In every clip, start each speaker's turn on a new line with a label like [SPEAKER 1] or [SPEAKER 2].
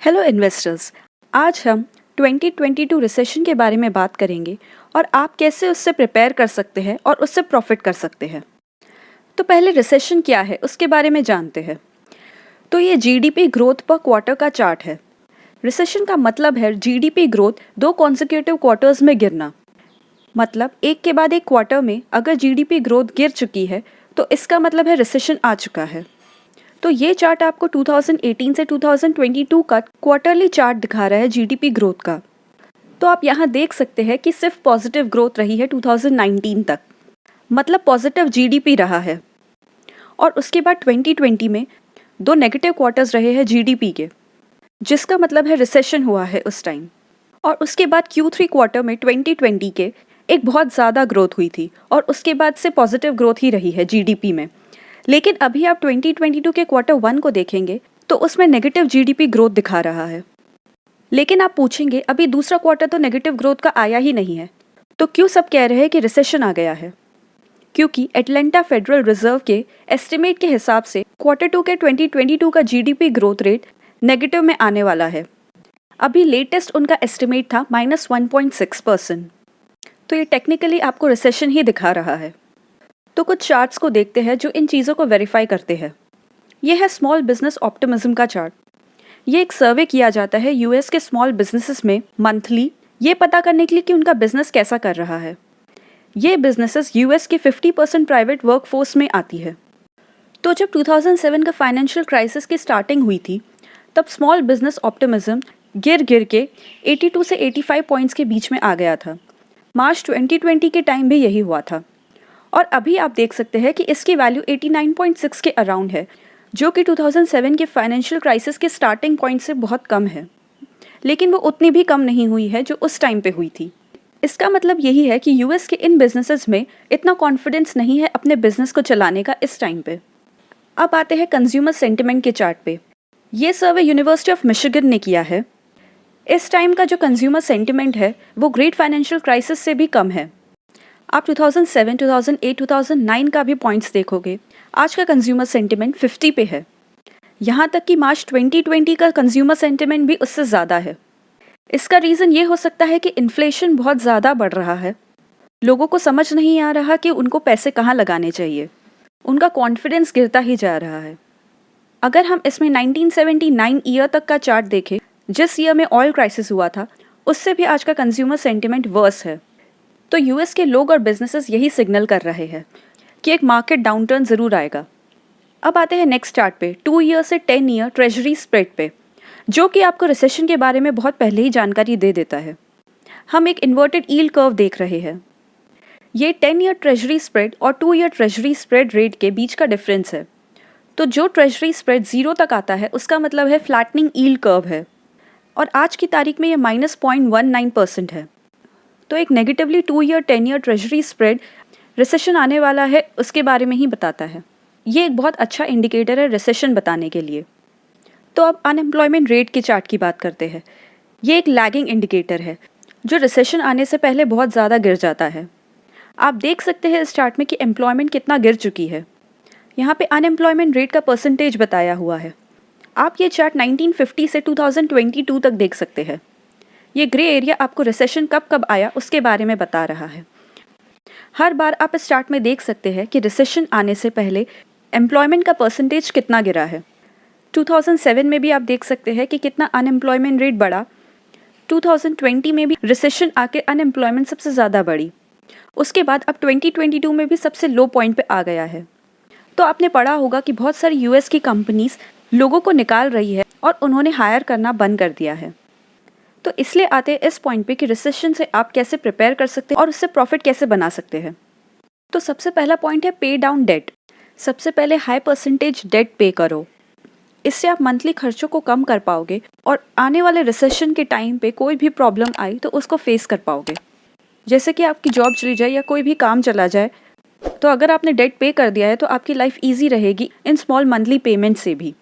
[SPEAKER 1] Hello investors. आज हम 2022 recession के बारे में बात करेंगे और आप कैसे उससे प्रिपेयर कर सकते हैं और उससे प्रॉफिट कर सकते हैं। तो पहले रिसेशन क्या है उसके बारे में जानते हैं। तो ये जीडीपी ग्रोथ पर क्वार्टर का चार्ट है। रिसेशन का मतलब है जीडीपी ग्रोथ 2 कॉन्सेक्यूटिव क्वार्टर्स में गिरना। मतलब एक के बाद एक क्वार्टर में अगर जीडीपी ग्रोथ गिर चुकी है तो इसका मतलब है रिसेशन आ चुका है। तो ये चार्ट आपको 2018 से 2022 का क्वार्टरली चार्ट दिखा रहा है जीडीपी ग्रोथ का। तो आप यहाँ देख सकते हैं कि सिर्फ पॉजिटिव ग्रोथ रही है 2019 तक, मतलब पॉजिटिव जीडीपी रहा है। और उसके बाद 2020 में 2 नेगेटिव क्वार्टर्स रहे हैं जीडीपी के, जिसका मतलब है रिसेशन हुआ है उस टाइम। और उसके बाद Q3 क्वार्टर में 2020 के एक बहुत ज़्यादा ग्रोथ हुई थी और उसके बाद से पॉजिटिव ग्रोथ ही रही है जीडीपी में। लेकिन अभी आप 2022 के क्वार्टर 1 को देखेंगे तो उसमें नेगेटिव जीडीपी ग्रोथ दिखा रहा है। लेकिन आप पूछेंगे अभी दूसरा क्वार्टर तो नेगेटिव ग्रोथ का आया ही नहीं है, तो क्यों सब कह रहे हैं कि रिसेशन आ गया है? क्योंकि एटलांटा फेडरल रिजर्व के एस्टिमेट के हिसाब से क्वार्टर 2 के 2022 का जीडीपी ग्रोथ रेट नेगेटिव में आने वाला है। अभी लेटेस्ट उनका एस्टिमेट था -1.6%। तो ये टेक्निकली आपको रिसेशन ही दिखा रहा है। तो कुछ चार्ट्स को देखते हैं जो इन चीज़ों को वेरीफाई करते हैं। ये है स्मॉल बिजनेस ऑप्टिमिज्म का चार्ट। ये एक सर्वे किया जाता है यूएस के स्मॉल बिजनेसेस में मंथली, ये पता करने के लिए कि उनका बिजनेस कैसा कर रहा है। ये बिजनेसेस यूएस के 50% प्राइवेट वर्कफोर्स में आती है। तो जब 2007 का फाइनेंशियल क्राइसिस की स्टार्टिंग हुई थी तब स्मॉल बिजनेस ऑप्टिमिज्म गिर गिर के 82 से 85 पॉइंट्स के बीच में आ गया था। मार्च 2020 के टाइम भी यही हुआ था। और अभी आप देख सकते हैं कि इसकी वैल्यू 89.6 के अराउंड है, जो कि 2007 के फाइनेंशियल क्राइसिस के स्टार्टिंग पॉइंट से बहुत कम है। लेकिन वो उतनी भी कम नहीं हुई है जो उस टाइम पे हुई थी। इसका मतलब यही है कि यूएस के इन बिजनेसेस में इतना कॉन्फिडेंस नहीं है अपने बिजनेस को चलाने का इस टाइम पे। अब आते हैं कंज्यूमर सेंटिमेंट के चार्ट पे। ये सर्वे यूनिवर्सिटी ऑफ मिशिगन ने किया है। इस टाइम का जो कंज्यूमर सेंटिमेंट है वो ग्रेट फाइनेंशियल क्राइसिस से भी कम है। आप 2007, 2008, 2009 का भी पॉइंट्स देखोगे, आज का कंज्यूमर सेंटिमेंट 50 पे है। यहाँ तक कि मार्च 2020 का कंज्यूमर सेंटिमेंट भी उससे ज़्यादा है। इसका रीज़न ये हो सकता है कि इन्फ्लेशन बहुत ज़्यादा बढ़ रहा है। लोगों को समझ नहीं आ रहा कि उनको पैसे कहाँ लगाने चाहिए। उनका कॉन्फिडेंस गिरता ही जा रहा है। अगर हम इसमें 1979 ईयर तक का चार्ट देखें, जिस ईयर में ऑयल क्राइसिस हुआ था, उससे भी आज का कंज्यूमर सेंटिमेंट वर्स है। तो यूएस के लोग और बिजनेसेस यही सिग्नल कर रहे हैं कि एक मार्केट डाउनटर्न ज़रूर आएगा। अब आते हैं नेक्स्ट चार्ट पे, 2 ईयर से 10 ईयर ट्रेजरी स्प्रेड पे, जो कि आपको रिसेशन के बारे में बहुत पहले ही जानकारी दे देता है। हम एक इन्वर्टेड यील्ड कर्व देख रहे हैं। ये 10 ईयर ट्रेजरी स्प्रेड और 2 ईयर ट्रेजरी स्प्रेड रेट के बीच का डिफरेंस है। तो जो ट्रेजरी स्प्रेड 0 तक आता है उसका मतलब है फ्लैटनिंग यील्ड कर्व है, और आज की तारीख में ये -0.19% है। तो एक negatively 2 year 10 year treasury spread recession आने वाला है उसके बारे में ही बताता है। ये एक बहुत अच्छा इंडिकेटर है रिसेशन बताने के लिए। तो अब अनएम्प्लॉयमेंट रेट के चार्ट की बात करते हैं। ये एक लैगिंग इंडिकेटर है जो रिसेशन आने से पहले बहुत ज़्यादा गिर जाता है। आप देख सकते हैं इस चार्ट में कि एम्प्लॉयमेंट कितना गिर चुकी है। यहाँ पे अनएम्प्लॉयमेंट रेट का परसेंटेज बताया हुआ है। आप ये चार्ट 1950 से 2022 तक देख सकते हैं। ये ग्रे एरिया आपको रिसेशन कब कब आया उसके बारे में बता रहा है। हर बार आप इस चार्ट में देख सकते हैं कि रिसेशन आने से पहले एम्प्लॉयमेंट का परसेंटेज कितना गिरा है। 2007 में भी आप देख सकते हैं कि कितना अनएम्प्लॉयमेंट रेट बढ़ा। 2020 में भी रिसेशन आके अनएम्प्लॉयमेंट सबसे ज़्यादा बढ़ी। उसके बाद अब 2022 में भी सबसे लो पॉइंट पे आ गया है। तो आपने पढ़ा होगा कि बहुत सारी यूएस की कंपनीज लोगों को निकाल रही है और उन्होंने हायर करना बंद कर दिया है। तो इसलिए आते हैं इस पॉइंट पे कि रिसेशन से आप कैसे प्रिपेयर कर सकते हैं और उससे प्रॉफिट कैसे बना सकते हैं। तो सबसे पहला पॉइंट है पे डाउन डेट। सबसे पहले हाई परसेंटेज डेट पे करो। इससे आप मंथली खर्चों को कम कर पाओगे और आने वाले रिसेशन के टाइम पे कोई भी प्रॉब्लम आई तो उसको फेस कर पाओगे। जैसे कि आपकी जॉब चली जाए या कोई भी काम चला जाए, तो अगर आपने डेट पे कर दिया है तो आपकी लाइफ ईजी रहेगी इन स्मॉल मंथली पेमेंट से भी।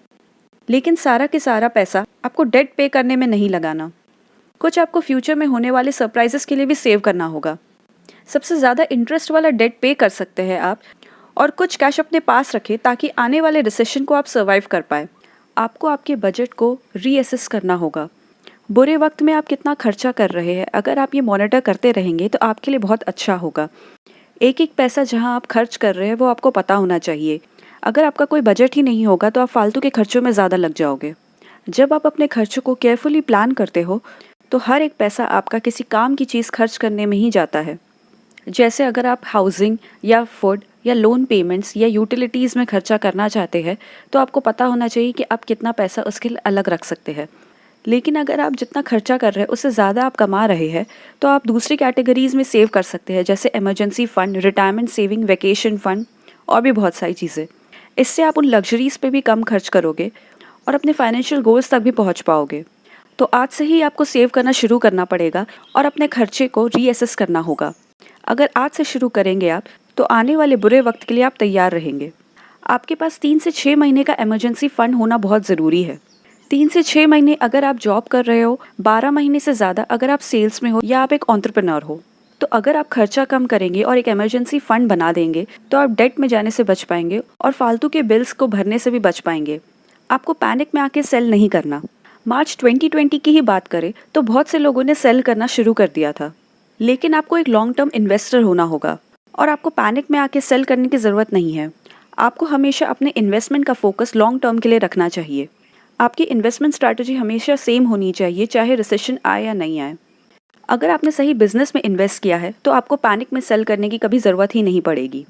[SPEAKER 1] लेकिन सारा के सारा पैसा आपको डेट पे करने में नहीं लगाना। कुछ आपको फ्यूचर में होने वाले सरप्राइजेस के लिए भी सेव करना होगा। सबसे ज़्यादा इंटरेस्ट वाला डेट पे कर सकते हैं आप, और कुछ कैश अपने पास रखें ताकि आने वाले रिसेशन को आप सर्वाइव कर पाए। आपको आपके बजट को रीअसेस करना होगा। बुरे वक्त में आप कितना खर्चा कर रहे हैं, अगर आप ये मॉनिटर करते रहेंगे तो आपके लिए बहुत अच्छा होगा। एक एक पैसा जहां आप खर्च कर रहे हैं वो आपको पता होना चाहिए। अगर आपका कोई बजट ही नहीं होगा तो आप फालतू के खर्चों में ज़्यादा लग जाओगे। जब आप अपने खर्चों को केयरफुली प्लान करते हो तो हर एक पैसा आपका किसी काम की चीज़ खर्च करने में ही जाता है। जैसे अगर आप हाउसिंग या फूड या लोन पेमेंट्स या यूटिलिटीज़ में खर्चा करना चाहते हैं तो आपको पता होना चाहिए कि आप कितना पैसा उसके लिए अलग रख सकते हैं। लेकिन अगर आप जितना खर्चा कर रहे हैं उससे ज़्यादा आप कमा रहे हैं तो आप दूसरी कैटेगरीज़ में सेव कर सकते हैं, जैसे emergency fund, retirement saving, vacation fund और भी बहुत सारी चीज़ें। इससे आप उन लग्जरीज़ पे भी कम खर्च करोगे और अपने फाइनेंशियल गोल्स तक भी पहुंच पाओगे। तो आज से ही आपको सेव करना शुरू करना पड़ेगा और अपने खर्चे को रीअसेस करना होगा। अगर आज से शुरू करेंगे आप तो आने वाले बुरे वक्त के लिए आप तैयार रहेंगे। आपके पास 3 से 6 महीने का इमरजेंसी फ़ंड होना बहुत ज़रूरी है। 3 से 6 महीने अगर आप जॉब कर रहे हो, 12 महीने से ज़्यादा अगर आप सेल्स में हो या आप एक एंटरप्रेन्योर हो। तो अगर आप खर्चा कम करेंगे और एक इमरजेंसी फ़ंड बना देंगे तो आप डेट में जाने से बच पाएंगे और फालतू के बिल्स को भरने से भी बच पाएंगे। आपको पैनिक में आके सेल नहीं करना। मार्च 2020 की ही बात करें तो बहुत से लोगों ने सेल करना शुरू कर दिया था। लेकिन आपको एक लॉन्ग टर्म इन्वेस्टर होना होगा और आपको पैनिक में आके सेल करने की ज़रूरत नहीं है। आपको हमेशा अपने इन्वेस्टमेंट का फोकस लॉन्ग टर्म के लिए रखना चाहिए। आपकी इन्वेस्टमेंट स्ट्रैटेजी हमेशा सेम होनी चाहिए, चाहे रिसेशन आए या नहीं आए। अगर आपने सही बिजनेस में इन्वेस्ट किया है तो आपको पैनिक में सेल करने की कभी ज़रूरत ही नहीं पड़ेगी।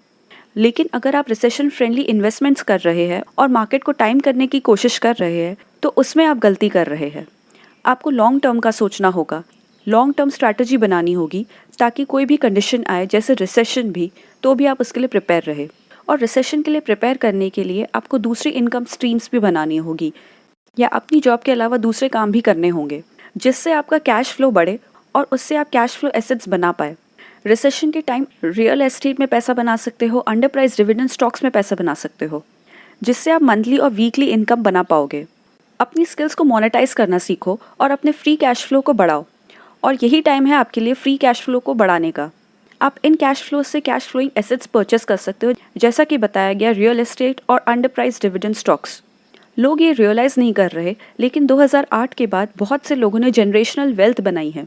[SPEAKER 1] लेकिन अगर आप रिसेशन फ्रेंडली इन्वेस्टमेंट्स कर रहे हैं और मार्केट को टाइम करने की कोशिश कर रहे हैं तो उसमें आप गलती कर रहे हैं। आपको लॉन्ग टर्म का सोचना होगा, लॉन्ग टर्म स्ट्रैटेजी बनानी होगी ताकि कोई भी कंडीशन आए जैसे रिसेशन भी, तो भी आप उसके लिए प्रिपेयर रहे। और रिसेशन के लिए प्रिपेयर करने के लिए आपको दूसरी इनकम स्ट्रीम्स भी बनानी होगी या अपनी जॉब के अलावा दूसरे काम भी करने होंगे जिससे आपका कैश फ्लो बढ़े और उससे आप कैश फ्लो एसेट्स बना पाए। रिसेशन के टाइम रियल एस्टेट में पैसा बना सकते हो, अंडर प्राइस डिविडेंड स्टॉक्स में पैसा बना सकते हो जिससे आप मंथली और वीकली इनकम बना पाओगे। अपनी स्किल्स को मोनेटाइज करना सीखो और अपने फ्री कैश फ्लो को बढ़ाओ। और यही टाइम है आपके लिए फ्री कैश फ्लो को बढ़ाने का। आप इन कैश फ्लो से कैश फ्लोइंग एसेट्स परचेस कर सकते हो, जैसा कि बताया गया रियल एस्टेट और अंडर प्राइस डिविडेंड स्टॉक्स। लोग ये रियलाइज़ नहीं कर रहे, लेकिन 2008 के बाद बहुत से लोगों ने जनरेशनल वेल्थ बनाई है।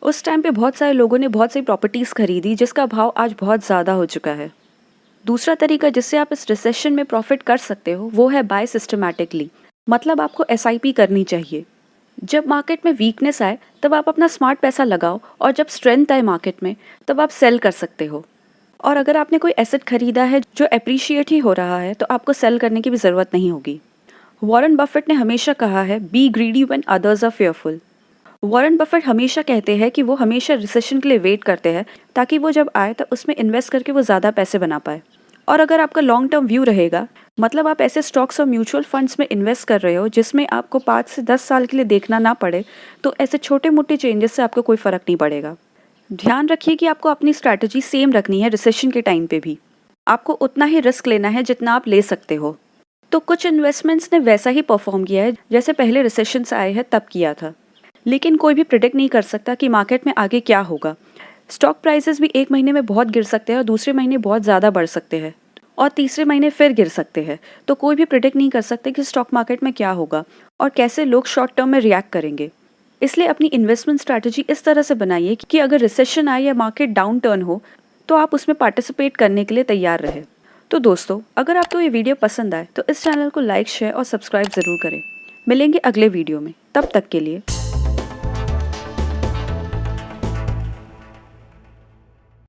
[SPEAKER 1] उस टाइम पे बहुत सारे लोगों ने बहुत सी प्रॉपर्टीज़ खरीदी जिसका भाव आज बहुत ज़्यादा हो चुका है। दूसरा तरीका जिससे आप इस रिसेशन में प्रॉफिट कर सकते हो वो है बाय सिस्टमैटिकली। मतलब आपको एसआईपी करनी चाहिए। जब मार्केट में वीकनेस आए तब आप अपना स्मार्ट पैसा लगाओ और जब स्ट्रेंथ आए मार्केट में तब आप सेल कर सकते हो। और अगर आपने कोई एसेट खरीदा है जो एप्रिशिएट ही हो रहा है तो आपको सेल करने की भी ज़रूरत नहीं होगी। वॉरेन बफेट ने हमेशा कहा है, be greedy when others are fearful. Warren Buffett हमेशा कहते हैं कि वो हमेशा रिसेशन के लिए वेट करते हैं ताकि वो जब आए तो उसमें इन्वेस्ट करके वो ज़्यादा पैसे बना पाए। और अगर आपका लॉन्ग टर्म व्यू रहेगा, मतलब आप ऐसे स्टॉक्स और म्यूचुअल फंड्स में इन्वेस्ट कर रहे हो जिसमें आपको 5 से 10 साल के लिए देखना ना पड़े, तो ऐसे छोटे मोटे चेंजेस से आपको कोई फ़र्क नहीं पड़ेगा। ध्यान रखिए कि आपको अपनी स्ट्रैटेजी सेम रखनी है रिसेशन के टाइम पे भी। आपको उतना ही रिस्क लेना है जितना आप ले सकते हो। तो कुछ इन्वेस्टमेंट्स ने वैसा ही परफॉर्म किया है जैसे पहले रिसेशंस आए हैं तब किया था। लेकिन कोई भी प्रिडिक्ट नहीं कर सकता कि मार्केट में आगे क्या होगा। स्टॉक प्राइसेस भी एक महीने में बहुत गिर सकते हैं और दूसरे महीने बहुत ज़्यादा बढ़ सकते हैं और तीसरे महीने फिर गिर सकते हैं। तो कोई भी प्रिडिक्ट नहीं कर सकते कि स्टॉक मार्केट में क्या होगा और कैसे लोग शॉर्ट टर्म में रिएक्ट करेंगे। इसलिए अपनी इन्वेस्टमेंट स्ट्रैटेजी इस तरह से बनाइए कि अगर रिसेशन आए या मार्केट डाउन टर्न हो तो आप उसमें पार्टिसिपेट करने के लिए तैयार रहे। तो दोस्तों, अगर आपको ये वीडियो पसंद आए तो इस चैनल को लाइक, शेयर और सब्सक्राइब ज़रूर करें। मिलेंगे अगले वीडियो में, तब तक के लिए